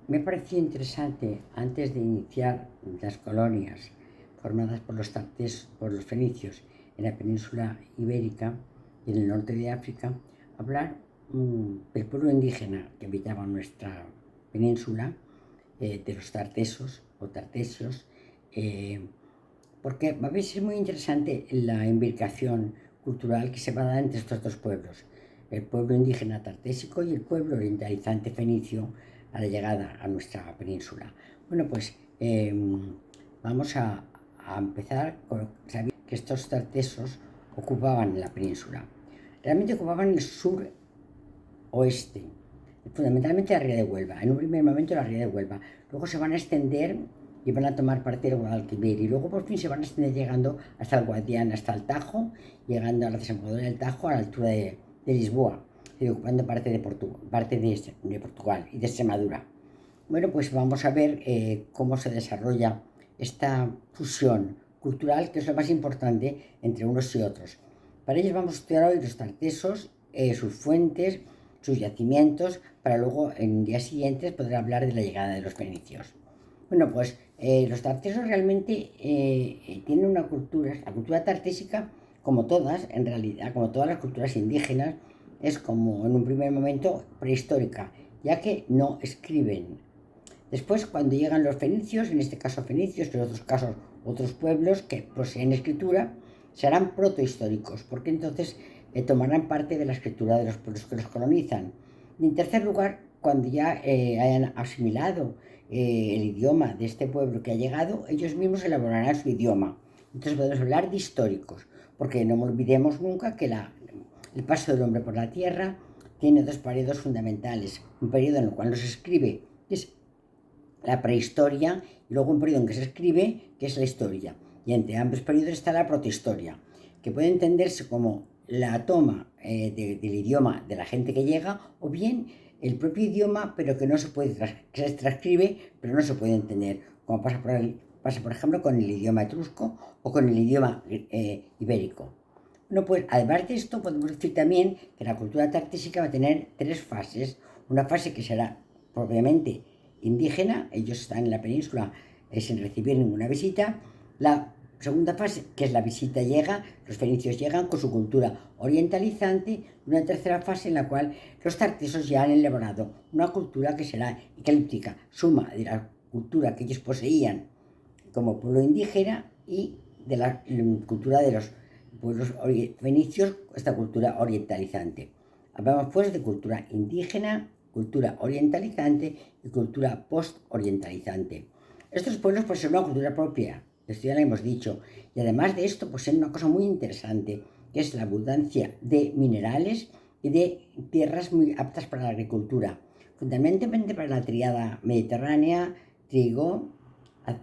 Me pareció interesante, antes de iniciar las colonias formadas por los fenicios en la península ibérica y en el norte de África, hablar del pueblo indígena que habitaba nuestra península, de los tartesos o tartesios, eh, porque va a ser muy interesante la imbricación cultural que se va a dar entre estos dos pueblos, el pueblo indígena tartésico y el pueblo orientalizante fenicio a la llegada a nuestra península. Bueno, pues vamos a empezar con saber que estos tartesos ocupaban la península. Realmente ocupaban el sur oeste, fundamentalmente la ría de Huelva. En un primer momento la ría de Huelva. Luego se van a extender y van a tomar parte del Guadalquivir. Y luego por fin se van a extender llegando hasta el Guadiana, hasta el Tajo, llegando a la desembocadura del Tajo a la altura de Lisboa, y ocupando parte de Portugal y de Extremadura. Bueno, pues vamos a ver cómo se desarrolla esta fusión cultural, que es lo más importante entre unos y otros. Para ello vamos a estudiar hoy los tartesos, sus fuentes, sus yacimientos, para luego en días siguientes poder hablar de la llegada de los fenicios. Bueno, pues los tartesos realmente tienen una cultura, la cultura tartésica, como todas, en realidad, como todas las culturas indígenas, es como en un primer momento prehistórica, ya que no escriben. Después, cuando llegan los fenicios, en este caso fenicios, pero en otros casos otros pueblos que poseen escritura, serán protohistóricos, porque entonces tomarán parte de la escritura de los pueblos que los colonizan. Y en tercer lugar, cuando ya hayan asimilado el idioma de este pueblo que ha llegado, ellos mismos elaborarán su idioma. Entonces podemos hablar de históricos, porque no olvidemos nunca que el paso del hombre por la tierra tiene dos periodos fundamentales. Un periodo en el cual no se escribe, que es la prehistoria, y luego un periodo en que se escribe, que es la historia. Y entre ambos periodos está la protohistoria, que puede entenderse como la toma del idioma de la gente que llega, o bien el propio idioma, pero que no se puede, que se transcribe, pero no se puede entender, como pasa por ejemplo con el idioma etrusco o con el idioma ibérico. Bueno, pues además de esto podemos decir también que la cultura tartésica va a tener tres fases. Una fase que será propiamente indígena, ellos están en la península sin recibir ninguna visita. La segunda fase, que es la visita, llega, los fenicios llegan con su cultura orientalizante, y una tercera fase en la cual los tartesos ya han elaborado una cultura que será eclíptica, suma de la cultura que ellos poseían como pueblo indígena y de la cultura de los pueblos fenicios, esta cultura orientalizante. Hablamos pues de cultura indígena, cultura orientalizante y cultura post-orientalizante. Estos pueblos poseen una cultura propia, esto ya lo hemos dicho, y además de esto poseen una cosa muy interesante, que es la abundancia de minerales y de tierras muy aptas para la agricultura, fundamentalmente para la tríada mediterránea, trigo,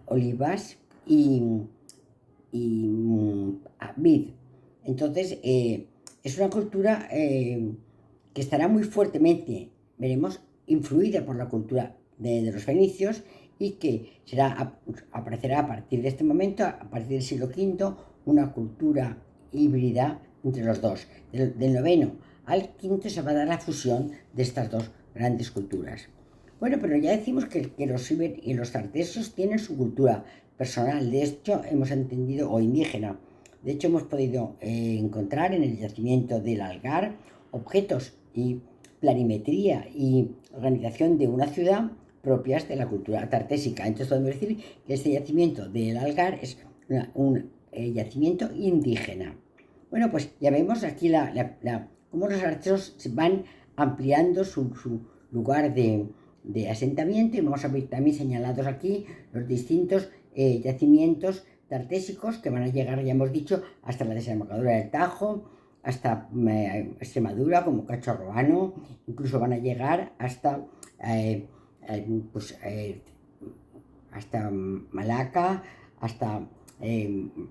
olivas y vid. Entonces, es una cultura que estará muy fuertemente, veremos, influida por la cultura de los fenicios, y que aparecerá a partir de este momento, a partir del siglo V, una cultura híbrida entre los dos. Del noveno al quinto se va a dar la fusión de estas dos grandes culturas. Bueno, pero ya decimos que los ciber y los tartesios tienen su cultura personal, de hecho hemos entendido, o indígena. De hecho hemos podido encontrar en el yacimiento del Algar objetos y planimetría y organización de una ciudad propias de la cultura tartésica. Entonces podemos decir que este yacimiento del Algar es un yacimiento indígena. Bueno, pues ya vemos aquí cómo los artesos van ampliando su lugar de asentamiento, y vamos a ver también señalados aquí los distintos yacimientos tartésicos que van a llegar, ya hemos dicho, hasta la desembocadura del Tajo, hasta Extremadura como Cachorroano, incluso van a llegar hasta pues, hasta Malaca, hasta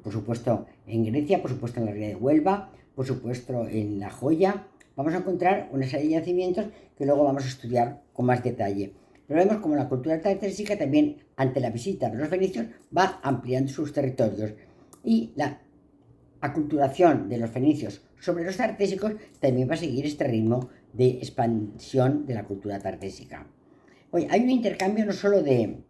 por supuesto en Grecia, por supuesto en la ría de Huelva, por supuesto en La Joya. Vamos a encontrar una serie de yacimientos que luego vamos a estudiar con más detalle. Pero vemos como la cultura tartésica también, ante la visita de los fenicios, va ampliando sus territorios, y la aculturación de los fenicios sobre los tartésicos también va a seguir este ritmo de expansión de la cultura tartésica. Oye, hay un intercambio no solo de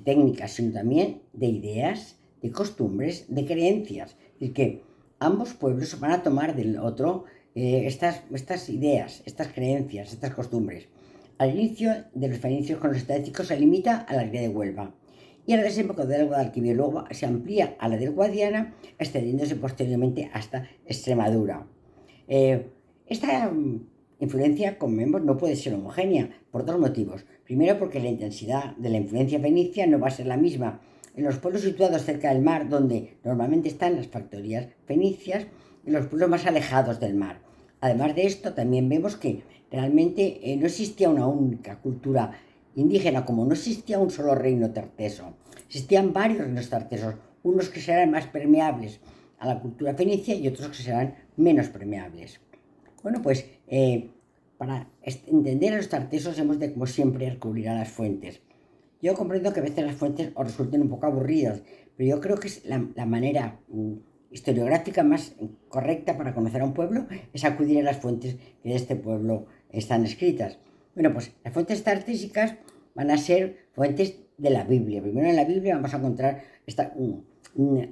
técnicas, sino también de ideas, de costumbres, de creencias. Es decir, que ambos pueblos van a tomar del otro estas ideas, estas creencias, estas costumbres. Al inicio de los fenicios con los estáticos se limita a la aldea de Huelva y a la desemboco del Guadalquivir luego se amplía a la del Guadiana, extendiéndose posteriormente hasta Extremadura. Esta influencia, como vemos, no puede ser homogénea por dos motivos. Primero, porque la intensidad de la influencia fenicia no va a ser la misma en los pueblos situados cerca del mar, donde normalmente están las factorías fenicias, y los pueblos más alejados del mar. Además de esto, también vemos que realmente no existía una única cultura indígena, como no existía un solo reino tarteso. Existían varios reinos tartesos, unos que serán más permeables a la cultura fenicia y otros que serán menos permeables. Bueno, pues para entender a los tartesos hemos de, como siempre, recurrir a las fuentes. Yo comprendo que a veces las fuentes os resulten un poco aburridas, pero yo creo que es la manera historiográfica más correcta para conocer a un pueblo es acudir a las fuentes que de este pueblo están escritas. Bueno, pues las fuentes tartésicas van a ser fuentes de la Biblia. Primero en la Biblia vamos a encontrar esta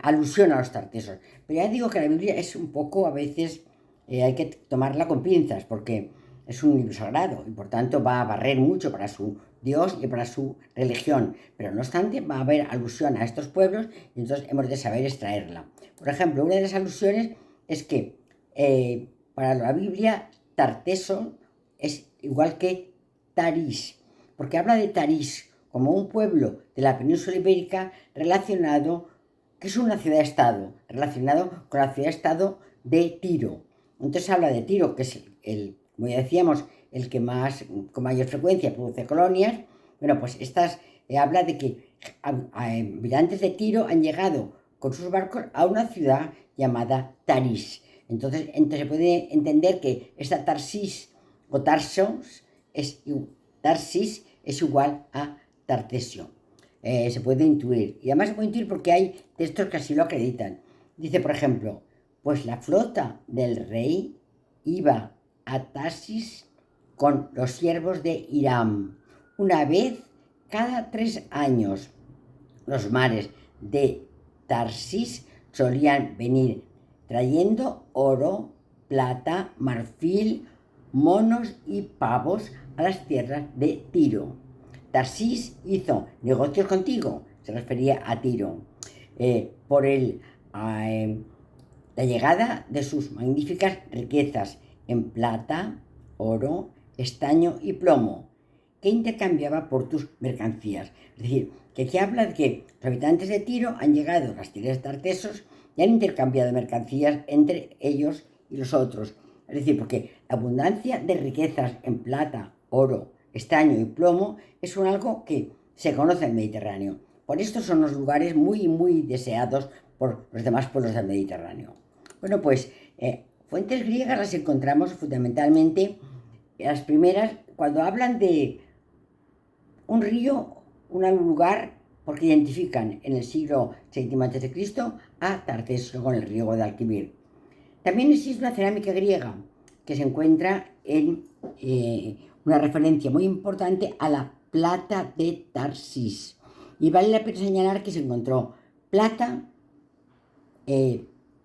alusión a los tartesos. Pero ya digo que la Biblia es un poco, a veces, hay que tomarla con pinzas, porque es un libro sagrado y por tanto va a barrer mucho para su Dios y para su religión. Pero no obstante, va a haber alusión a estos pueblos y entonces hemos de saber extraerla. Por ejemplo, una de las alusiones es que para la Biblia, Tarteso es igual que Tarís, porque habla de Tarís como un pueblo de la península ibérica relacionado, que es una ciudad-estado, relacionado con la ciudad-estado de Tiro. Entonces habla de Tiro, que es como ya decíamos, el que más, con mayor frecuencia produce colonias. Bueno, pues habla de que habitantes de Tiro han llegado con sus barcos a una ciudad llamada Tarís. Entonces se puede entender que esta Tarsis o Tarsos Tarsis es igual a Tartesio. Se puede intuir. Y además se puede intuir porque hay textos que así lo acreditan. Dice, por ejemplo, pues la flota del rey iba a Tarsis con los siervos de Hiram. Una vez cada 3 años los mares de Tarsis solían venir trayendo oro, plata, marfil, monos y pavos a las tierras de Tiro. Tarsis hizo negocios contigo, se refería a Tiro, por la llegada de sus magníficas riquezas en plata, oro, estaño y plomo, que intercambiaba por tus mercancías. Es decir, que aquí habla de que los habitantes de Tiro han llegado a las tierras tartesos y han intercambiado mercancías entre ellos y los otros. Es decir, porque la abundancia de riquezas en plata, oro, estaño y plomo es algo que se conoce en el Mediterráneo. Por esto son los lugares muy, muy deseados por los demás pueblos del Mediterráneo. Bueno, pues fuentes griegas las encontramos fundamentalmente, las primeras, cuando hablan de un río, un lugar, porque identifican en el siglo VII a.C. a Tarteso con el río Guadalquivir. También existe una cerámica griega que se encuentra en una referencia muy importante a la plata de Tarsis. Y vale la pena señalar que se encontró plata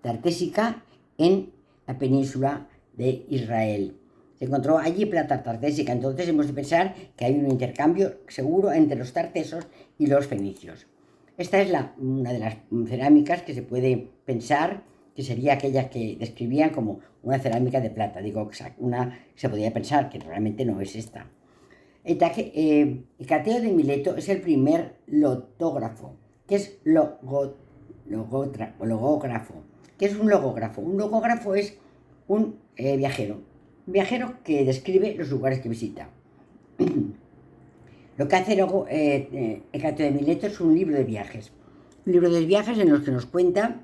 tartésica en la península de Israel. Se encontró allí plata tartésica, entonces hemos de pensar que hay un intercambio seguro entre los tartesos y los fenicios. Esta es una de las cerámicas que se puede pensar que sería aquella que describían como una cerámica de plata. Digo, se podría pensar que realmente no es esta. Hecateo de Mileto es el primer lotógrafo, que es logógrafo. ¿Qué es un logógrafo? Un logógrafo es un viajero que describe los lugares que visita. Lo que hace luego Hecateo de Mileto es un libro de viajes. Un libro de viajes en los que nos cuenta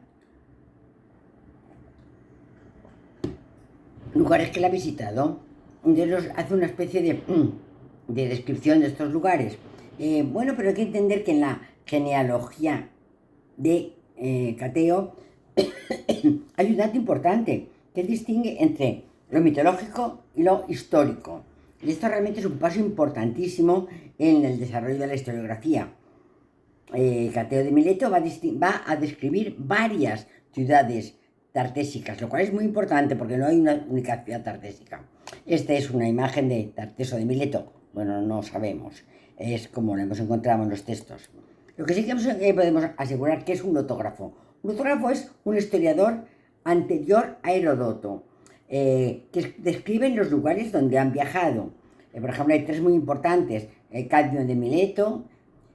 lugares que él ha visitado. Entonces hace una especie de descripción de estos lugares. Bueno, pero hay que entender que en la genealogía de Hecateo hay un dato importante, que él distingue entre lo mitológico y lo histórico. Y esto realmente es un paso importantísimo en el desarrollo de la historiografía. Cateo de Mileto va a describir varias ciudades tartésicas, lo cual es muy importante porque no hay una única ciudad tartésica. Esta es una imagen de Tarteso de Mileto. Bueno, no sabemos, es como lo hemos encontrado en los textos. Lo que sí que podemos asegurar que es un notógrafo. Un notógrafo es un historiador anterior a Heródoto, que describen los lugares donde han viajado. Por ejemplo, hay tres muy importantes: Cadmio de Mileto,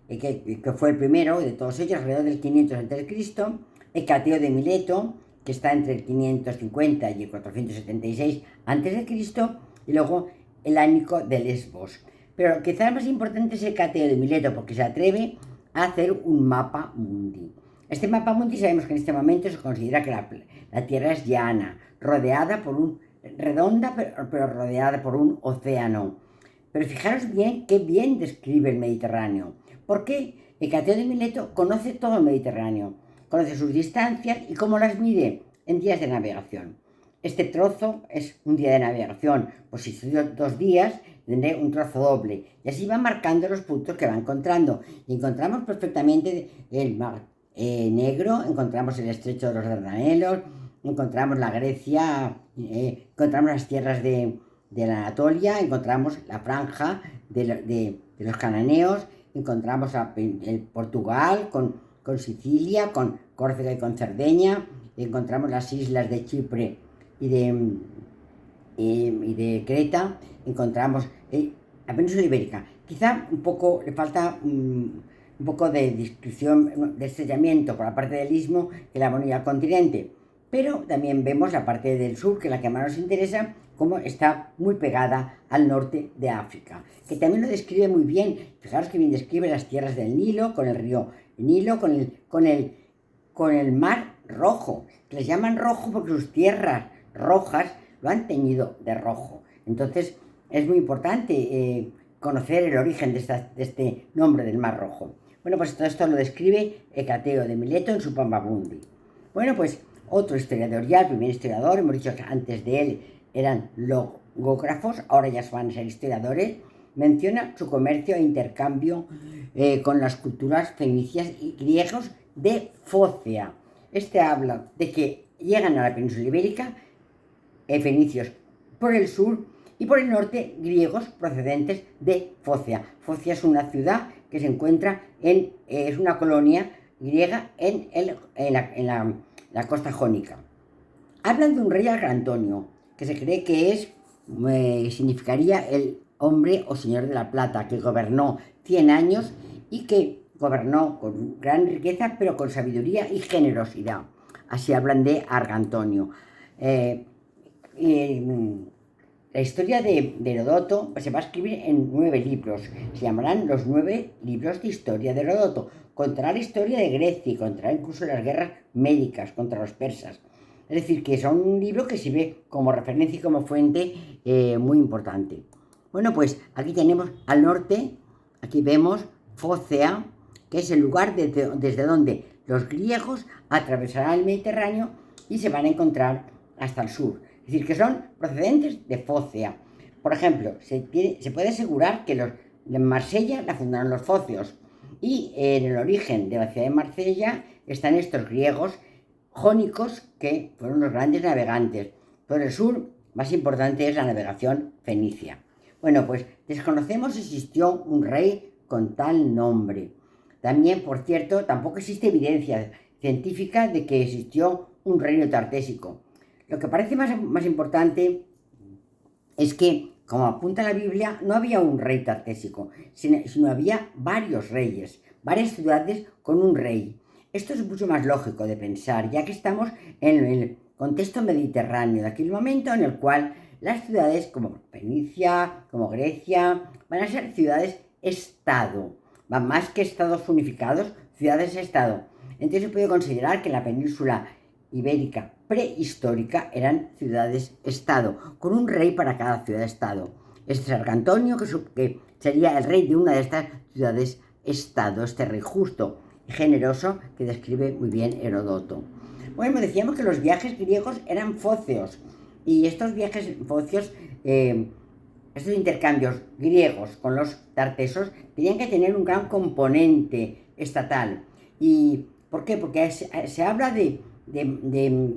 que fue el primero de todos ellos, alrededor del 500 a.C., Hecateo de Mileto, que está entre el 550 y el 476 a.C., y luego el Ánico de Lesbos. Pero quizás más importante es Hecateo de Mileto, porque se atreve a hacer un mapa mundi. Este mapa mundi sabemos que en este momento se considera que la Tierra es llana, redonda, pero rodeada por un océano. Pero fijaros bien qué bien describe el Mediterráneo. ¿Por qué? Hecateo de Mileto conoce todo el Mediterráneo, conoce sus distancias y cómo las mide en días de navegación. Este trozo es un día de navegación, pues si estudio 2 días tendré un trozo doble, y así va marcando los puntos que va encontrando. Y encontramos perfectamente el mar Negro, encontramos el estrecho de los Dardanelos, encontramos la Grecia, encontramos las tierras de la Anatolia, encontramos la franja de los cananeos, encontramos el Portugal con Sicilia, con Córcega y con Cerdeña, encontramos las islas de Chipre y de Creta, encontramos la península ibérica. Quizá un poco le falta un poco de descripción de estrellamiento por la parte del istmo que la bonilla al continente, pero también vemos la parte del sur, que es la que más nos interesa, como está muy pegada al norte de África, que también lo describe muy bien. Fijaros que bien describe las tierras del Nilo, con el río Nilo, con el mar Rojo, que les llaman rojo porque sus tierras rojas lo han teñido de rojo. Entonces es muy importante conocer el origen de este nombre del mar Rojo. Bueno, pues todo esto lo describe Hecateo de Mileto en su Pampa Mundi. Bueno, pues otro historiador ya, el primer historiador, hemos dicho que antes de él eran logógrafos, ahora ya van a ser historiadores, menciona su comercio e intercambio con las culturas fenicias y griegos de Fócea. Este habla de que llegan a la península ibérica fenicios por el sur y por el norte griegos procedentes de Fócea. Fócea es una ciudad que se encuentra es una colonia griega en la costa jónica. Hablan de un rey Argantonio, que se cree que significaría el hombre o señor de la plata, que gobernó 100 años y que gobernó con gran riqueza, pero con sabiduría y generosidad. Así hablan de Argantonio. La historia de Heródoto se va a escribir en 9 libros. Se llamarán los 9 libros de historia de Heródoto. Contará la historia de Grecia y contará incluso las guerras médicas contra los persas. Es decir, que son un libro que sirve como referencia y como fuente muy importante. Bueno, pues aquí tenemos al norte, aquí vemos Fócea, que es el lugar desde donde los griegos atravesarán el Mediterráneo y se van a encontrar hasta el sur. Es decir, que son procedentes de Fócea. Por ejemplo, se puede asegurar que en Marsella la fundaron los focios, y en el origen de la ciudad de Marsella están estos griegos jónicos que fueron los grandes navegantes. Por el sur, más importante es la navegación fenicia. Bueno, pues desconocemos si existió un rey con tal nombre. También, por cierto, tampoco existe evidencia científica de que existió un reino tartésico. Lo que parece más importante es que, como apunta la Biblia, no había un rey tartésico, sino había varios reyes, varias ciudades con un rey. Esto es mucho más lógico de pensar, ya que estamos en el contexto mediterráneo de aquel momento, en el cual las ciudades como Fenicia, como Grecia, van a ser ciudades-estado, van más que estados unificados, ciudades-estado. Entonces se puede considerar que la península ibérica prehistórica eran ciudades-estado, con un rey para cada ciudad-estado. Este es Argantonio, que sería el rey de una de estas ciudades-estado, este rey justo y generoso que describe muy bien Heródoto. Bueno, decíamos que los viajes griegos eran fóceos, y estos viajes fóceos estos intercambios griegos con los tartesos tenían que tener un gran componente estatal. ¿Y por qué? Porque se habla de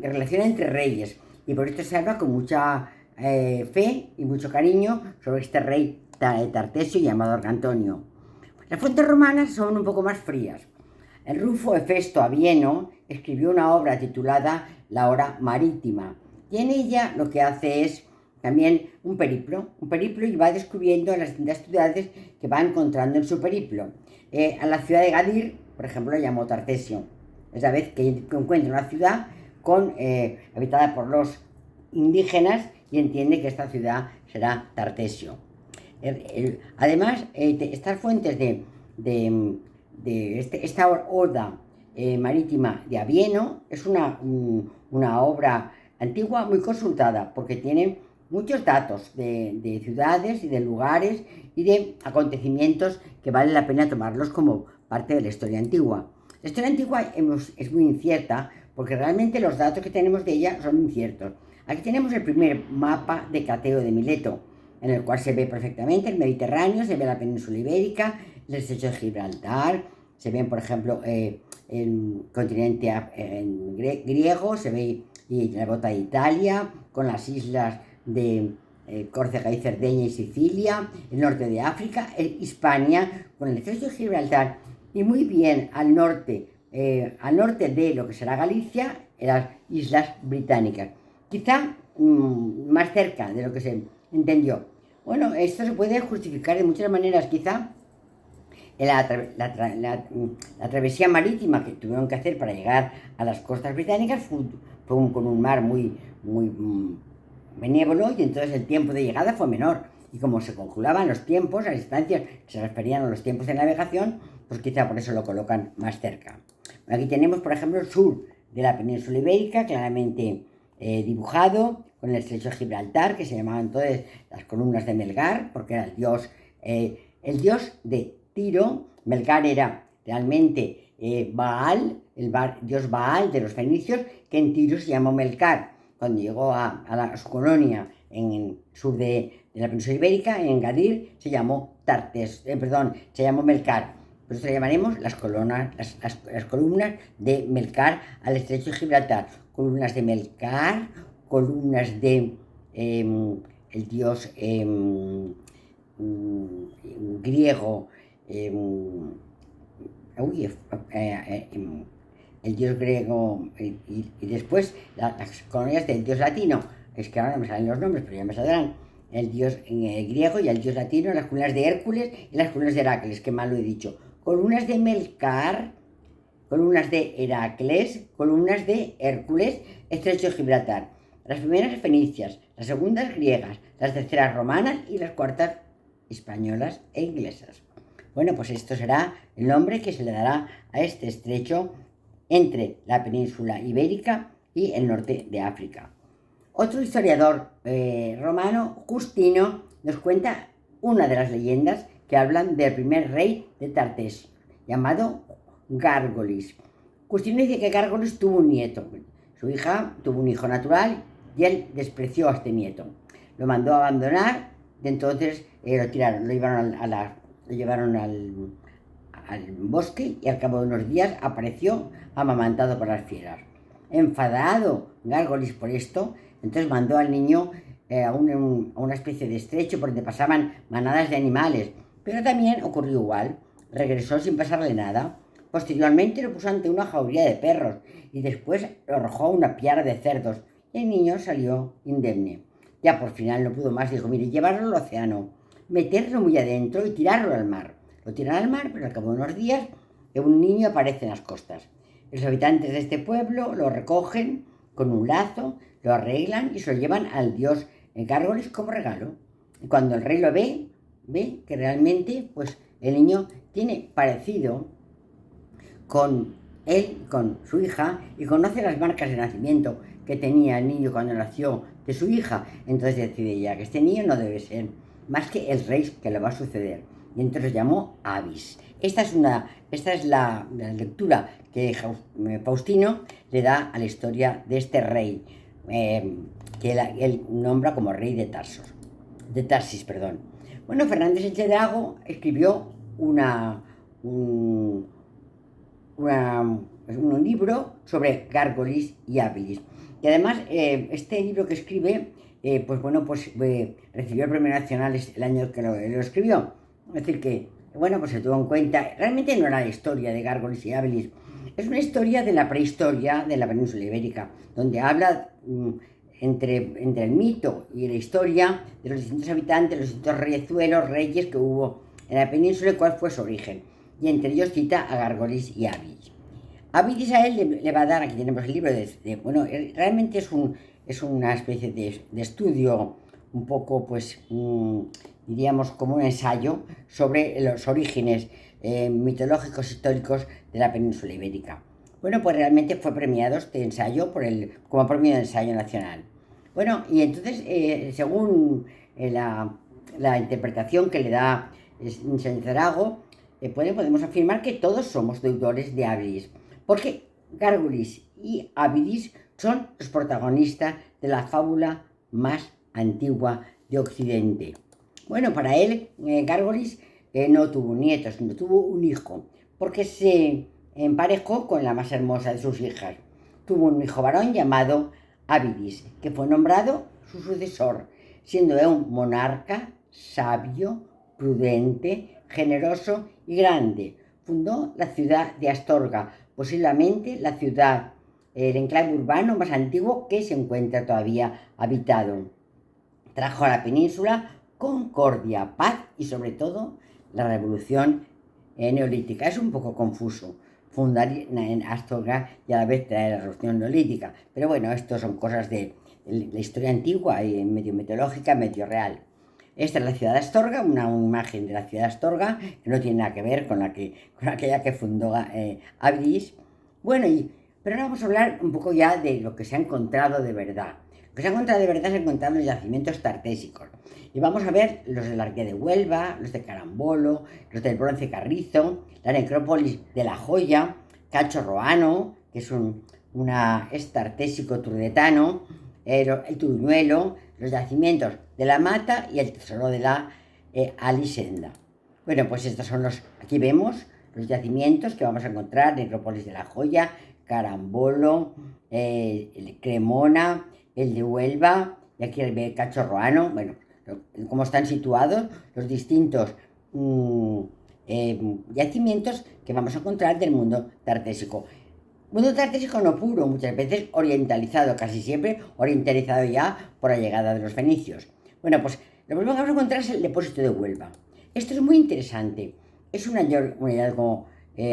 relación entre reyes, y por esto se habla con mucha fe y mucho cariño sobre este rey tartesio llamado Arcantonio. Las fuentes romanas son un poco más frías. El Rufo Hefesto Abieno escribió una obra titulada La Hora Marítima, y en ella lo que hace es también un periplo y va descubriendo las distintas ciudades que va encontrando en su periplo. A la ciudad de Gadir, por ejemplo, la llamó Tartesio. Es la vez que encuentra una ciudad habitada por los indígenas y entiende que esta ciudad será Tartesio. Además, estas fuentes esta oda marítima de Abieno es una obra antigua muy consultada, porque tiene muchos datos de ciudades y de lugares y de acontecimientos que vale la pena tomarlos como parte de la historia antigua. La historia antigua es muy incierta, porque realmente los datos que tenemos de ella son inciertos. Aquí tenemos el primer mapa de Cateo de Mileto, en el cual se ve perfectamente el Mediterráneo, se ve la península ibérica, el estrecho de Gibraltar, se ven, por ejemplo, el continente griego, se ve y la bota de Italia, con las islas de Córcega y Cerdeña y Sicilia, el norte de África, Hispania, con el estrecho de Gibraltar, y muy bien al norte de lo que será Galicia, las islas británicas. Quizá más cerca de lo que se entendió. Bueno, esto se puede justificar de muchas maneras. Quizá la travesía marítima que tuvieron que hacer para llegar a las costas británicas fue con un mar muy benévolo, y entonces el tiempo de llegada fue menor. Y como se conjugaban los tiempos, las distancias que se referían a los tiempos de navegación, pues quizá por eso lo colocan más cerca. Aquí tenemos, por ejemplo, el sur de la península ibérica, claramente dibujado, con el estrecho de Gibraltar, que se llamaban entonces las columnas de Melgar, porque era el dios de Tiro. Melgar era realmente Baal, dios Baal de los fenicios, que en Tiro se llamó Melcar. Cuando llegó a su colonia en el sur de la península ibérica, en Gadir, se llamó se llamó Melcar. Por eso le llamaremos las columnas de Melcar al estrecho de Gibraltar. Columnas de Melcar, columnas de el dios griego, el dios griego, y después las colonias del dios latino. Es que ahora no me salen los nombres, pero ya me saldrán. El dios griego y el dios latino, las columnas de Hércules y las columnas de Heracles, que mal lo he dicho. Columnas de Melcar, columnas de Heracles, columnas de Hércules, estrecho de Gibraltar. Las primeras fenicias, las segundas griegas, las terceras romanas y las cuartas españolas e inglesas. Bueno, pues esto será el nombre que se le dará a este estrecho entre la península ibérica y el norte de África. Otro historiador romano, Justino, nos cuenta una de las leyendas que hablan del primer rey de Tartés, llamado Gárgolis. Justino dice que Gárgolis tuvo un nieto. Su hija tuvo un hijo natural y él despreció a este nieto. Lo mandó a abandonar, y entonces lo tiraron, lo llevaron al bosque, y al cabo de unos días apareció amamantado por las fieras. Enfadado Gárgolis por esto, entonces mandó al niño a una especie de estrecho por donde pasaban manadas de animales, pero también ocurrió igual. Regresó sin pasarle nada. Posteriormente lo puso ante una jauría de perros y después lo arrojó a una piara de cerdos, y el niño salió indemne. Ya por final no pudo más, dijo: mire, llevarlo al océano, meterlo muy adentro y tirarlo al mar. Lo tiran al mar, pero al cabo de unos días un niño aparece en las costas. Los habitantes de este pueblo lo recogen con un lazo, lo arreglan y se lo llevan al dios Gárgolis como regalo. Y cuando el rey lo ve que realmente pues el niño tiene parecido con él, con su hija, y conoce las marcas de nacimiento que tenía el niño cuando nació de su hija. Entonces decide ya que este niño no debe ser más que el rey que le va a suceder, y entonces lo llamó Avis. Esta es la lectura que Faustino le da a la historia de este rey, que él nombra como rey de Tarsos. de Tarsis, perdón. Bueno, Fernández Sánchez Dragó escribió un, un libro sobre gárgolis y hábilis. Y además, este libro que escribe, recibió el Premio Nacional el año que lo escribió. Es decir, que, bueno, pues se tuvo en cuenta. Realmente no era la historia de gárgolis y hábilis, es una historia de la prehistoria de la península ibérica, donde habla entre el mito y la historia de los distintos habitantes, los distintos reyes que hubo en la península y cuál fue su origen. Y entre ellos cita a Gárgolis y Hábilis. Hábilis a él le va a dar, aquí tenemos el libro, realmente es una especie de estudio un poco, pues, diríamos como un ensayo sobre los orígenes mitológicos históricos de la península ibérica. Bueno, pues realmente fue premiado este ensayo como premio de ensayo nacional. Bueno, y entonces, según la interpretación que le da Sánchez Dragó, podemos afirmar que todos somos deudores de Hábilis, porque Gárgolis y Hábilis son los protagonistas de la fábula más antigua de Occidente. Bueno, para él, Gárgolis no tuvo nietos, no tuvo un hijo, porque se emparejó con la más hermosa de sus hijas. Tuvo un hijo varón llamado Hábilis, que fue nombrado su sucesor, siendo un monarca sabio, prudente, generoso y grande. Fundó la ciudad de Astorga, posiblemente la ciudad, el enclave urbano más antiguo que se encuentra todavía habitado. Trajo a la península concordia, paz y sobre todo la revolución neolítica. Es un poco confuso fundar en Astorga y a la vez traer la revolución neolítica, pero bueno, esto son cosas de la historia antigua y medio mitológica, medio real. Esta es la ciudad de Astorga, una imagen de la ciudad de Astorga que no tiene nada que ver con aquella que fundó Hábilis. Bueno, pero ahora vamos a hablar un poco ya de lo que se ha encontrado de verdad. Lo que se ha encontrado de verdad se ha encontrado en los yacimientos tartésicos. Y vamos a ver los de la Ría de Huelva, los de Carambolo, los del Bronce Carrizo, la necrópolis de La Joya, Cacho Roano, que es tartésico turdetano, el Turuñuelo, los yacimientos de la Mata y el tesoro de la Alisenda. Bueno, pues estos son aquí vemos los yacimientos que vamos a encontrar: necrópolis de La Joya, Carambolo, Cremona, el de Huelva, y aquí el Cacho Roano. Bueno, cómo están situados los distintos yacimientos que vamos a encontrar del mundo tartésico. Mundo tartésico no puro, muchas veces orientalizado, casi siempre orientalizado ya por la llegada de los fenicios. Bueno, pues lo primero que vamos a encontrar es el depósito de Huelva. Esto es muy interesante. Es un hallazgo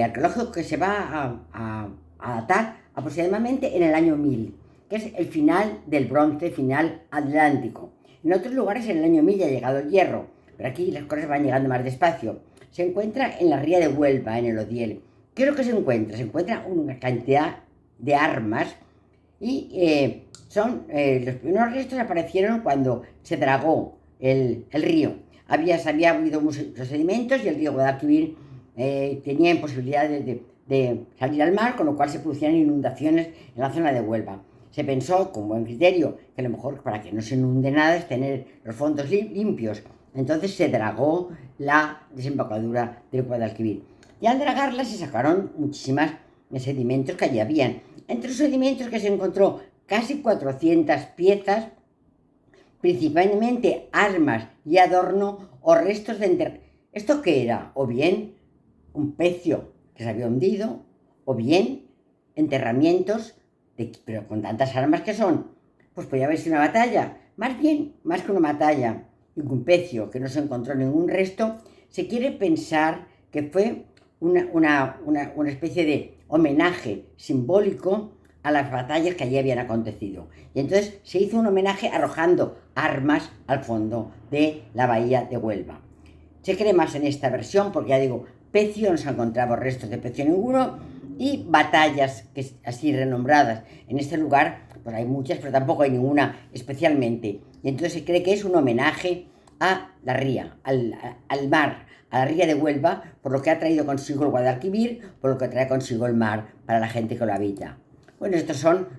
arqueológico que se va a datar aproximadamente en el año 1000, que es el final del bronce, final atlántico. En otros lugares en el año 1000 ya ha llegado el hierro, pero aquí las cosas van llegando más despacio. Se encuentra en la ría de Huelva, en el Odiel. ¿Qué es lo que se encuentra? Se encuentra una cantidad de armas y los primeros restos aparecieron cuando se dragó el río. Se había habido muchos sedimentos y el río Guadalquivir tenía imposibilidades de salir al mar, con lo cual se producían inundaciones en la zona de Huelva. Se pensó, con buen criterio, que a lo mejor para que no se inunde nada es tener los fondos limpios. Entonces se dragó la desembocadura del Guadalquivir. Y al dragarla se sacaron muchísimos sedimentos que allí habían. Entre los sedimentos que se encontró casi 400 piezas, principalmente armas y adorno o restos de enterramiento. ¿Esto qué era? O bien un pecio que se había hundido, o bien enterramientos, pero con tantas armas que son, pues podía haber sido una batalla. Más bien, más que una batalla y un pecio que no se encontró ningún resto, se quiere pensar que fue una especie de homenaje simbólico a las batallas que allí habían acontecido. Y entonces se hizo un homenaje arrojando armas al fondo de la bahía de Huelva. Se cree más en esta versión porque, ya digo, pecio, no se han encontrado restos de pecio ninguno, y batallas así renombradas en este lugar, pues hay muchas, pero tampoco hay ninguna especialmente. Y entonces se cree que es un homenaje a la ría, al mar, a la ría de Huelva, por lo que ha traído consigo el Guadalquivir, por lo que trae consigo el mar para la gente que lo habita. Bueno, estos son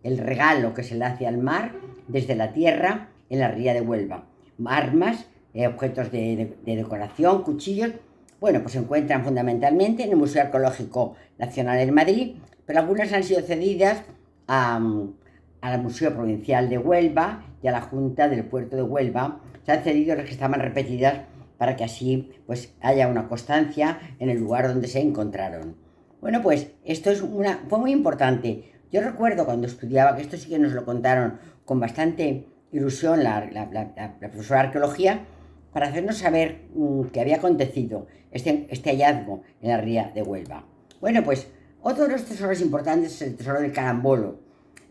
el regalo que se le hace al mar desde la tierra en la ría de Huelva. armas, objetos de decoración, cuchillos. Bueno, pues se encuentran fundamentalmente en el Museo Arqueológico Nacional en Madrid, pero algunas han sido cedidas al Museo Provincial de Huelva y a la Junta del Puerto de Huelva. Se han cedido las que estaban repetidas para que así pues haya una constancia en el lugar donde se encontraron. Bueno, pues esto fue muy importante. Yo recuerdo cuando estudiaba, que esto sí que nos lo contaron con bastante ilusión la profesora de arqueología, para hacernos saber qué había acontecido este hallazgo en la ría de Huelva. Bueno, pues otro de los tesoros importantes es el tesoro del carambolo.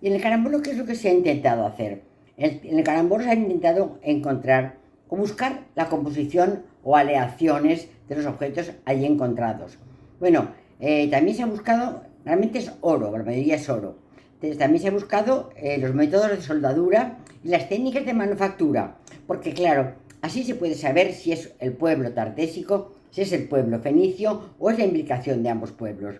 ¿Y en el carambolo qué es lo que se ha intentado hacer? En el carambolo se ha intentado encontrar o buscar la composición o aleaciones de los objetos allí encontrados. Bueno, también se ha buscado, realmente es oro, la mayoría es oro. Entonces, también se ha buscado los métodos de soldadura y las técnicas de manufactura, porque claro, así se puede saber si es el pueblo tartésico, si es el pueblo fenicio o es la imbricación de ambos pueblos.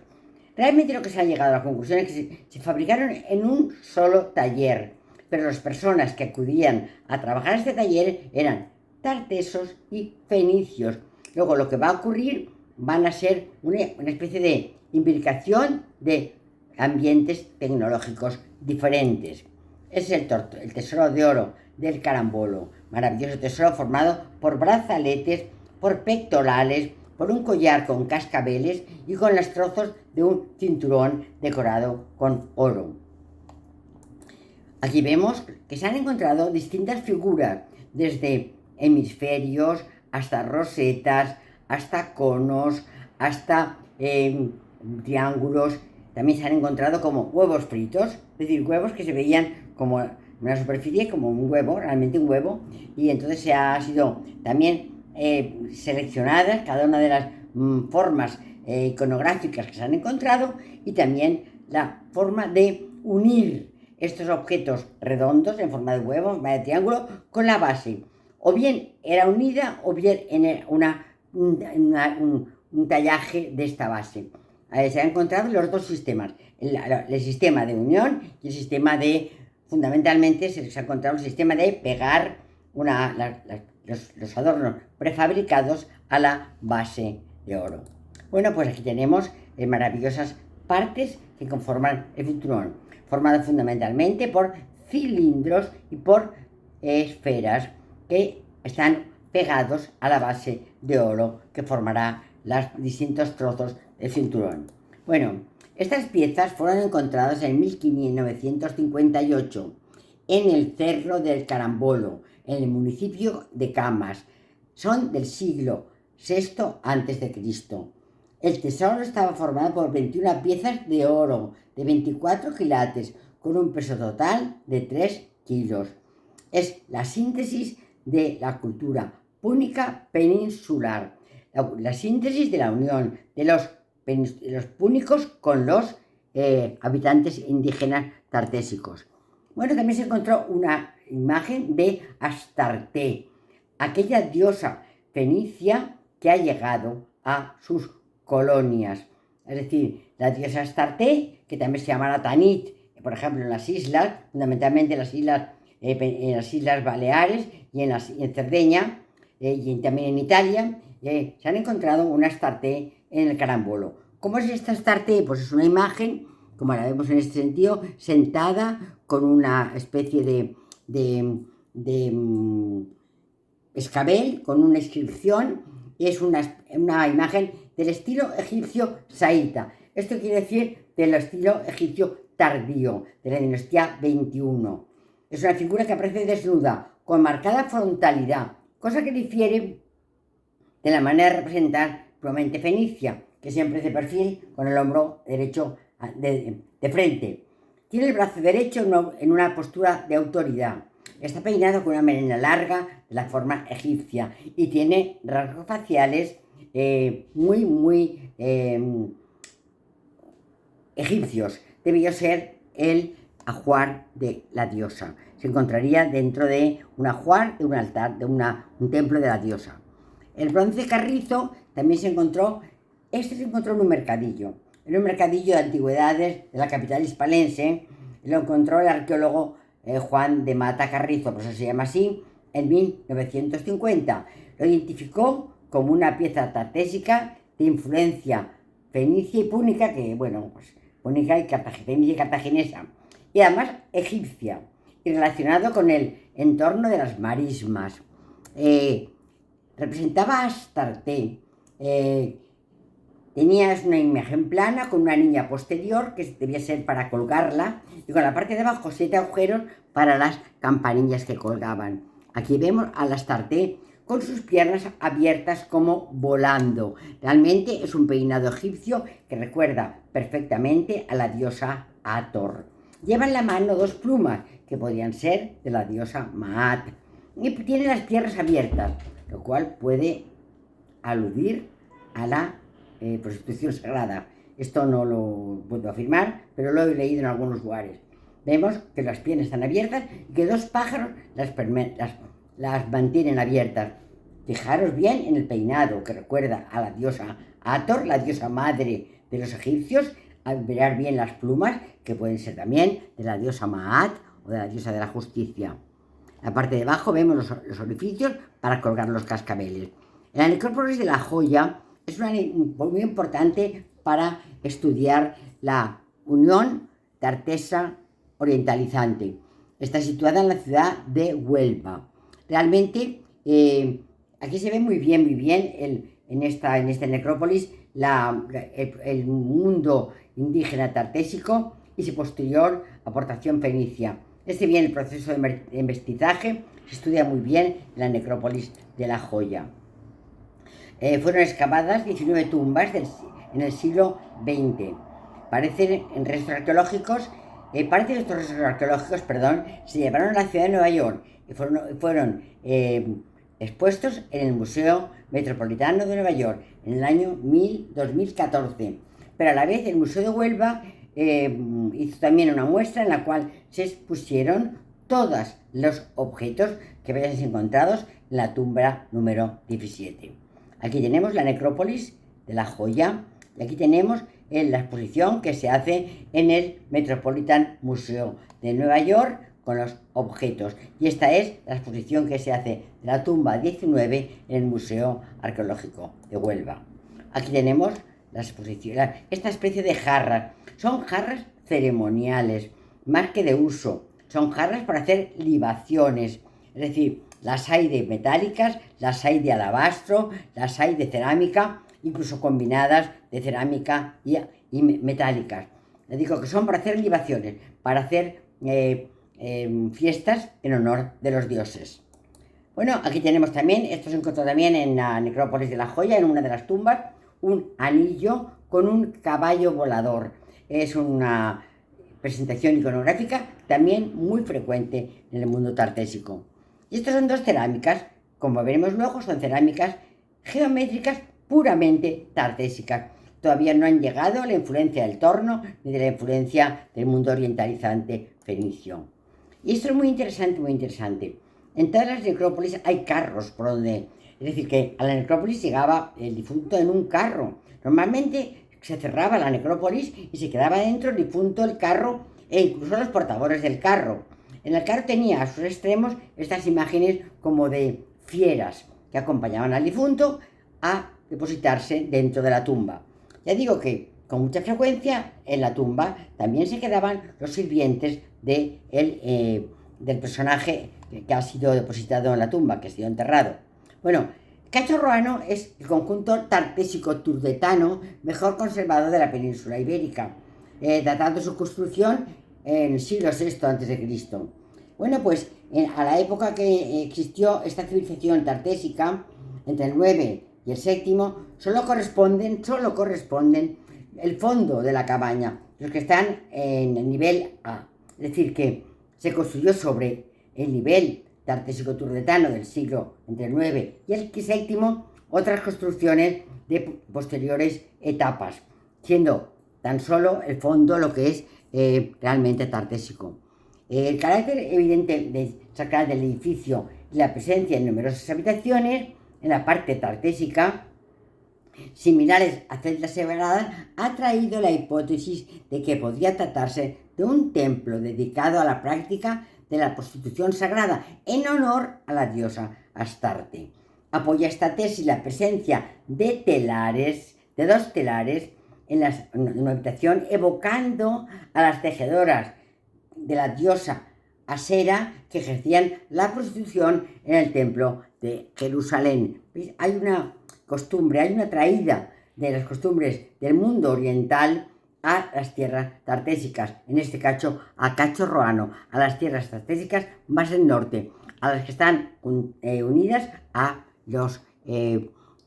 Realmente lo que se ha llegado a la conclusión es que se fabricaron en un solo taller, pero las personas que acudían a trabajar a este taller eran tartesos y fenicios. Luego lo que va a ocurrir van a ser una especie de imbricación de ambientes tecnológicos diferentes. Es el tesoro de oro del carambolo, maravilloso tesoro formado por brazaletes, por pectorales, por un collar con cascabeles y con los trozos de un cinturón decorado con oro. Aquí vemos que se han encontrado distintas figuras, desde hemisferios hasta rosetas, hasta conos, hasta triángulos. También se han encontrado como huevos fritos, es decir, huevos que se veían como en la superficie como un huevo, realmente un huevo, y entonces se ha sido también seleccionadas cada una de las formas iconográficas que se han encontrado, y también la forma de unir estos objetos redondos en forma de huevo, en forma de triángulo, con la base. O bien era unida o bien en un tallaje de esta base. Se han encontrado los dos sistemas, el sistema de unión y el sistema de, fundamentalmente se ha encontrado el sistema de pegar los adornos prefabricados a la base de oro. Bueno, pues aquí tenemos maravillosas partes que conforman el cinturón, formado fundamentalmente por cilindros y por esferas que están pegados a la base de oro que formará los distintos trozos del cinturón. Bueno, estas piezas fueron encontradas en 1958 en el Cerro del Carambolo, en el municipio de Camas. Son del siglo VI a.C. El tesoro estaba formado por 21 piezas de oro de 24 quilates, con un peso total de 3 kilos. Es la síntesis de la cultura púnica peninsular, la síntesis de la unión de los púnicos con los habitantes indígenas tartésicos. Bueno, también se encontró una imagen de Astarte, aquella diosa fenicia que ha llegado a sus colonias. Es decir, la diosa Astarte, que también se llama Tanit, por ejemplo, en las islas, fundamentalmente en las Islas Baleares y en Cerdeña, y también en Italia, se han encontrado una Astarte en el carambolo. ¿Cómo es esta Astarte? Pues es una imagen, como la vemos en este sentido, sentada con una especie de escabel, con una inscripción. Es una imagen del estilo egipcio saíta. Esto quiere decir del estilo egipcio tardío, de la dinastía 21. Es una figura que aparece desnuda, con marcada frontalidad, cosa que difiere de la manera de representar puramente fenicia, que siempre es de perfil, con el hombro derecho de frente. Tiene el brazo derecho en una postura de autoridad. Está peinado con una melena larga de la forma egipcia y tiene rasgos faciales muy egipcios. Debió ser el ajuar de la diosa. Se encontraría dentro de un ajuar de un altar, de un templo de la diosa. El bronce carrizo también se encontró en un mercadillo de antigüedades de la capital hispalense. Lo encontró el arqueólogo Juan de Mata Carrizo, por eso se llama así, en 1950. Lo identificó como una pieza tartésica de influencia fenicia y púnica, que bueno, pues púnica y fenicia y cartaginesa, y además egipcia, y relacionado con el entorno de las marismas. Representaba a Astarte. Tenías una imagen plana con una niña posterior, que debía ser para colgarla, y con la parte de abajo 7 agujeros para las campanillas que colgaban. Aquí vemos a la Astarte con sus piernas abiertas como volando. Realmente es un peinado egipcio que recuerda perfectamente a la diosa Hathor. Lleva en la mano 2 plumas que podrían ser de la diosa Maat, y tiene las piernas abiertas, lo cual puede aludir a la prostitución sagrada. Esto no lo puedo afirmar, pero lo he leído en algunos lugares. Vemos que las piernas están abiertas y que 2 pájaros las mantienen abiertas. Fijaros bien en el peinado, que recuerda a la diosa Hathor, la diosa madre de los egipcios. Mirar bien las plumas, que pueden ser también de la diosa Maat o de la diosa de la justicia. En la parte de abajo vemos los orificios para colgar los cascabeles. La necrópolis de la Joya es muy importante para estudiar la Unión Tartesa Orientalizante. Está situada en la ciudad de Huelva. Realmente aquí se ve muy bien en esta necrópolis el mundo indígena tartésico y su posterior aportación fenicia. Bien el proceso de mestizaje se estudia muy bien en la necrópolis de la Joya. Fueron excavadas 19 tumbas en el siglo XX. Parecen en restos arqueológicos. Parte de estos restos arqueológicos, se llevaron a la ciudad de Nueva York y fueron expuestos en el Museo Metropolitano de Nueva York en el año 2014. Pero a la vez el Museo de Huelva hizo también una muestra en la cual se expusieron todos los objetos que habían sido encontrados en la tumba número 17. Aquí tenemos la necrópolis de la Joya y aquí tenemos la exposición que se hace en el Metropolitan Museum de Nueva York con los objetos. Y esta es la exposición que se hace de la tumba 19 en el Museo Arqueológico de Huelva. Aquí tenemos la exposición, esta especie de jarras. Son jarras ceremoniales, más que de uso. Son jarras para hacer libaciones, es decir, las hay de metálicas, las hay de alabastro, las hay de cerámica, incluso combinadas de cerámica y metálicas. Les digo que son para hacer libaciones, para hacer fiestas en honor de los dioses. Bueno, aquí tenemos también, esto se encontró también en la necrópolis de la Joya, en una de las tumbas, un anillo con un caballo volador. Es una presentación iconográfica también muy frecuente en el mundo tartésico. Y estas son 2 cerámicas, como veremos luego, son cerámicas geométricas puramente tartésicas. Todavía no han llegado a la influencia del torno ni de la influencia del mundo orientalizante fenicio. Y esto es muy interesante, muy interesante. En todas las necrópolis hay carros por donde, es decir, que a la necrópolis llegaba el difunto en un carro. Normalmente se cerraba la necrópolis y se quedaba dentro el difunto, el carro e incluso los portadores del carro. En el carro tenía a sus extremos estas imágenes como de fieras que acompañaban al difunto a depositarse dentro de la tumba. Ya digo que con mucha frecuencia en la tumba también se quedaban los sirvientes del personaje que ha sido depositado en la tumba, que ha sido enterrado. Bueno, Cacho Ruano es el conjunto tartésico turdetano mejor conservado de la península ibérica, datando su construcción en el siglo VI a.C. Bueno, pues a la época que existió esta civilización tartésica, entre el 9 y el séptimo, solo corresponden el fondo de la cabaña, los que están en el nivel A. Es decir, que se construyó sobre el nivel tartésico turdetano del siglo entre el 9 y el séptimo otras construcciones de posteriores etapas, siendo tan solo el fondo lo que es realmente tartésico. El carácter evidente sacral del edificio y la presencia de numerosas habitaciones en la parte tartésica, similares a celdas separadas, ha traído la hipótesis de que podría tratarse de un templo dedicado a la práctica de la prostitución sagrada en honor a la diosa Astarte. Apoya esta tesis la presencia de telares, de 2 telares, en una habitación, evocando a las tejedoras de la diosa Asera que ejercían la prostitución en el templo de Jerusalén. ¿Veis? Hay una costumbre, hay una traída de las costumbres del mundo oriental a las tierras tartésicas, en este caso a Cachorroano, a las tierras tartésicas más del norte, a las que están unidas a los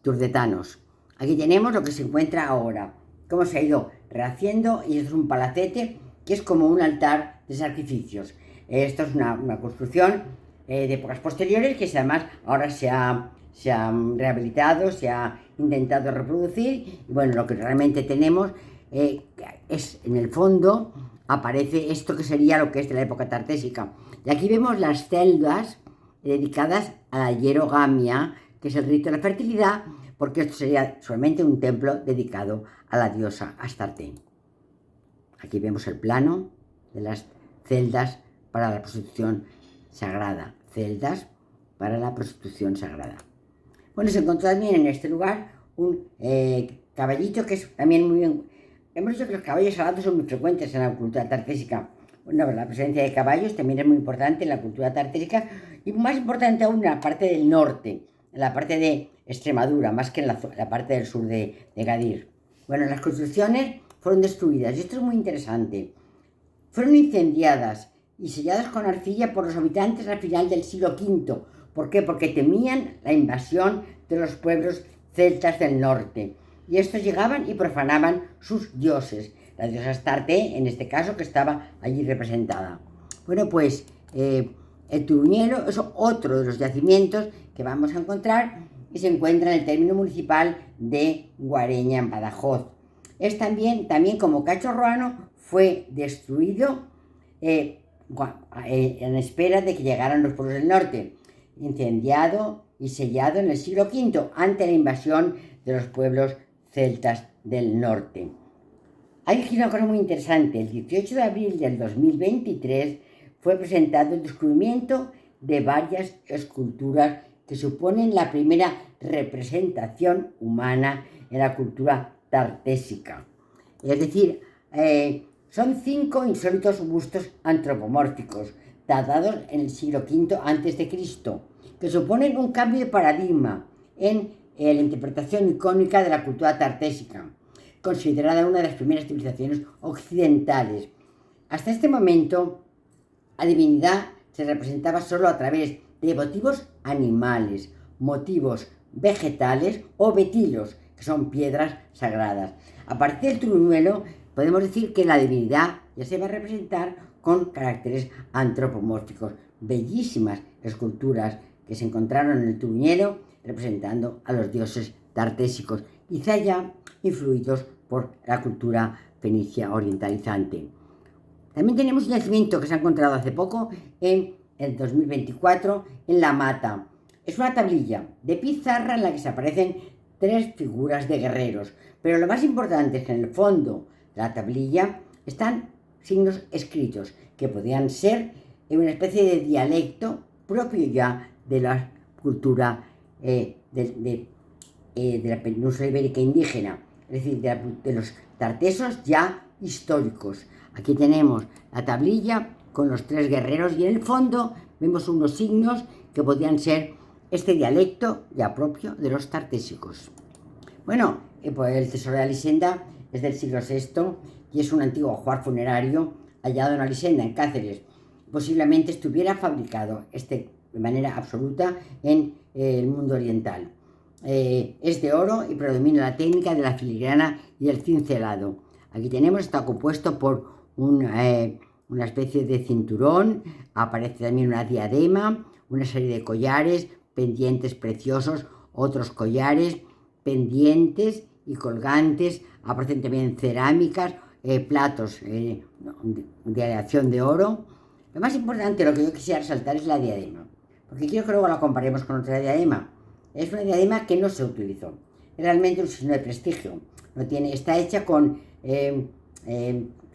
turdetanos. Aquí tenemos lo que se encuentra ahora, cómo se ha ido rehaciendo, y esto es un palacete que es como un altar de sacrificios. Esto es una construcción de épocas posteriores que además ahora se ha rehabilitado, se ha intentado reproducir, y bueno, lo que realmente tenemos es, en el fondo, aparece esto que sería lo que es de la época tartésica. Y aquí vemos las celdas dedicadas a la hierogamia, que es el rito de la fertilidad, porque esto sería solamente un templo dedicado a la diosa Astarte. Aquí vemos el plano de las celdas para la prostitución sagrada. Celdas para la prostitución sagrada. Bueno, se encontró también en este lugar un caballito que es también muy bien. Hemos dicho que los caballos alados son muy frecuentes en la cultura tartésica. Bueno, la presencia de caballos también es muy importante en la cultura tartésica, y más importante aún en la parte del norte, en la parte de Extremadura, más que en la parte del sur de Gadir. Bueno, las construcciones fueron destruidas, y esto es muy interesante. Fueron incendiadas y selladas con arcilla por los habitantes al final del siglo V. ¿Por qué? Porque temían la invasión de los pueblos celtas del norte. Y estos llegaban y profanaban sus dioses. La diosa Astarte, en este caso, que estaba allí representada. Bueno, pues el Turuñelo es otro de los yacimientos que vamos a encontrar, y se encuentra en el término municipal de Guareña, en Badajoz. Es también como Cachorroano, fue destruido en espera de que llegaran los pueblos del norte, incendiado y sellado en el siglo V, ante la invasión de los pueblos celtas del norte. Hay una cosa muy interesante. El 18 de abril del 2023 fue presentado el descubrimiento de varias esculturas que suponen la primera representación humana en la cultura tartésica. Es decir, son 5 insólitos bustos antropomórficos, datados en el siglo V a.C., que suponen un cambio de paradigma en la interpretación icónica de la cultura tartésica, considerada una de las primeras civilizaciones occidentales. Hasta este momento, la divinidad se representaba solo a través de motivos animales, motivos vegetales o betilos, que son piedras sagradas. A partir del Turuñuelo, podemos decir que la divinidad ya se va a representar con caracteres antropomórficos. Bellísimas esculturas que se encontraron en el Turuñelo representando a los dioses tartésicos, quizá ya influidos por la cultura fenicia orientalizante. También tenemos un yacimiento que se ha encontrado hace poco, en el 2024, en La Mata. Es una tablilla de pizarra en la que se aparecen 3 figuras de guerreros, pero lo más importante es que en el fondo de la tablilla están signos escritos que podían ser en una especie de dialecto propio ya de la cultura de la península ibérica indígena, es decir, de los tartesos ya históricos. Aquí tenemos la tablilla con los 3 guerreros, y en el fondo vemos unos signos que podían ser este dialecto ya propio de los tartésicos. Bueno, pues el tesoro de Alisenda es del siglo VI y es un antiguo ajuar funerario hallado en Alisenda, en Cáceres. Posiblemente estuviera fabricado de manera absoluta en el mundo oriental. Es de oro y predomina la técnica de la filigrana y el cincelado. Aquí tenemos, está compuesto por una especie de cinturón, aparece también una diadema, una serie de collares, pendientes preciosos, otros collares, pendientes y colgantes, aparecen también cerámicas, platos de aleación de oro. Lo más importante, lo que yo quisiera resaltar, es la diadema, porque quiero que luego la comparemos con otra diadema. Es una diadema que no se utilizó, es realmente un signo de prestigio. Está hecha con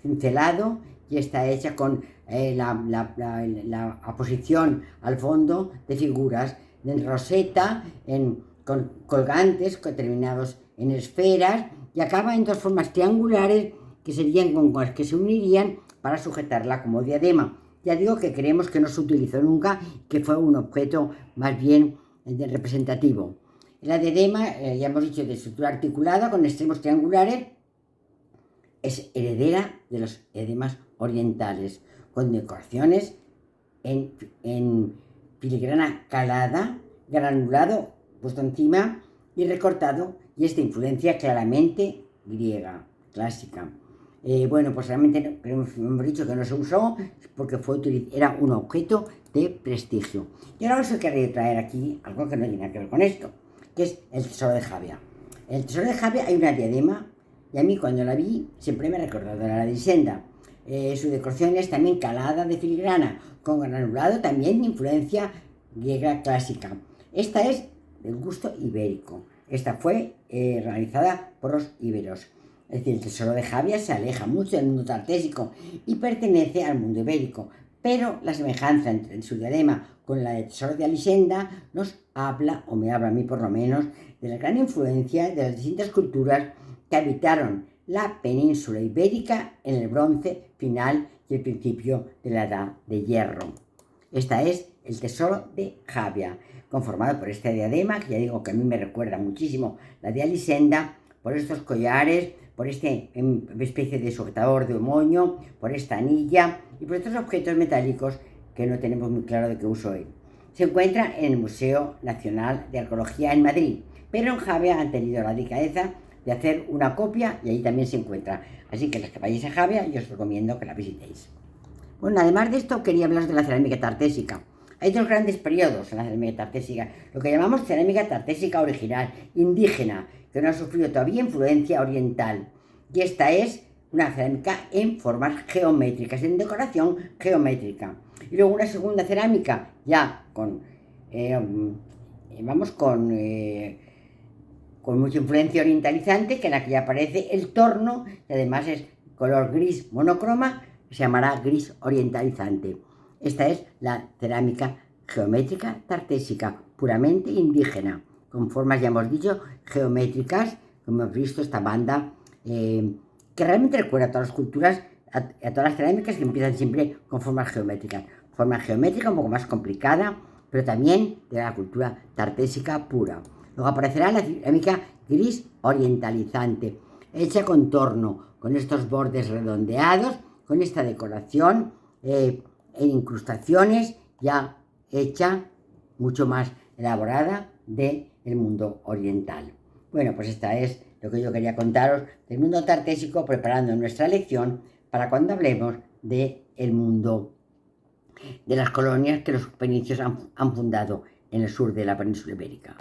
cincelado y está hecha con la aposición al fondo de figuras en roseta, con colgantes terminados en esferas, y acaba en dos formas triangulares que serían con las que se unirían para sujetarla como diadema. Ya digo que creemos que no se utilizó nunca, que fue un objeto más bien representativo. La diadema, ya hemos dicho, de estructura articulada con extremos triangulares, es heredera de los diademas orientales, con decoraciones en filigrana calada, granulado puesto encima y recortado, y esta influencia claramente griega, clásica. Bueno, pues realmente hemos dicho que no se usó porque era un objeto de prestigio. Y ahora os quería traer aquí algo que no tiene nada que ver con esto, que es el tesoro de Javia. En el tesoro de Javia hay una diadema, y a mí cuando la vi siempre me ha recordado a la de Senda. Su decoración es también calada de filigrana, con granulado también de influencia griega clásica. Esta es del gusto ibérico. Esta fue realizada por los íberos. Es decir, el tesoro de Javia se aleja mucho del mundo tartésico y pertenece al mundo ibérico, pero la semejanza entre su diadema con la del tesoro de Alisenda nos habla, o me habla a mí por lo menos, de la gran influencia de las distintas culturas que habitaron la península ibérica en el bronce final y el principio de la Edad de Hierro. Esta es el tesoro de Javia, conformado por esta diadema, que ya digo que a mí me recuerda muchísimo la de Alisenda, por estos collares, por esta especie de sujetador de moño, por esta anilla y por estos objetos metálicos que no tenemos muy claro de qué uso es. Se encuentra en el Museo Nacional de Arqueología en Madrid, pero en Javia han tenido la delicadeza de hacer una copia y ahí también se encuentra. Así que los que vayáis a Javia, yo os recomiendo que la visitéis. Bueno, además de esto, quería hablaros de la cerámica tartésica. Hay dos grandes periodos en la cerámica tartésica, lo que llamamos cerámica tartésica original, indígena, que no ha sufrido todavía influencia oriental. Y esta es una cerámica en formas geométricas, en decoración geométrica. Y luego una segunda cerámica, ya con mucha influencia orientalizante, que en la que ya aparece el torno, y además es color gris monocroma, se llamará gris orientalizante. Esta es la cerámica geométrica tartésica, puramente indígena, con formas, ya hemos dicho, geométricas, como hemos visto esta banda, que realmente recuerda a todas las culturas, a todas las cerámicas que empiezan siempre con formas geométricas. Forma geométrica un poco más complicada, pero también de la cultura tartésica pura. Luego aparecerá la cerámica gris orientalizante, hecha con torno, con estos bordes redondeados, con esta decoración en incrustaciones ya hecha, mucho más elaborada del mundo oriental. Bueno, pues esta es lo que yo quería contaros del mundo tartésico, preparando nuestra lección para cuando hablemos del mundo de las colonias que los fenicios han fundado en el sur de la península ibérica.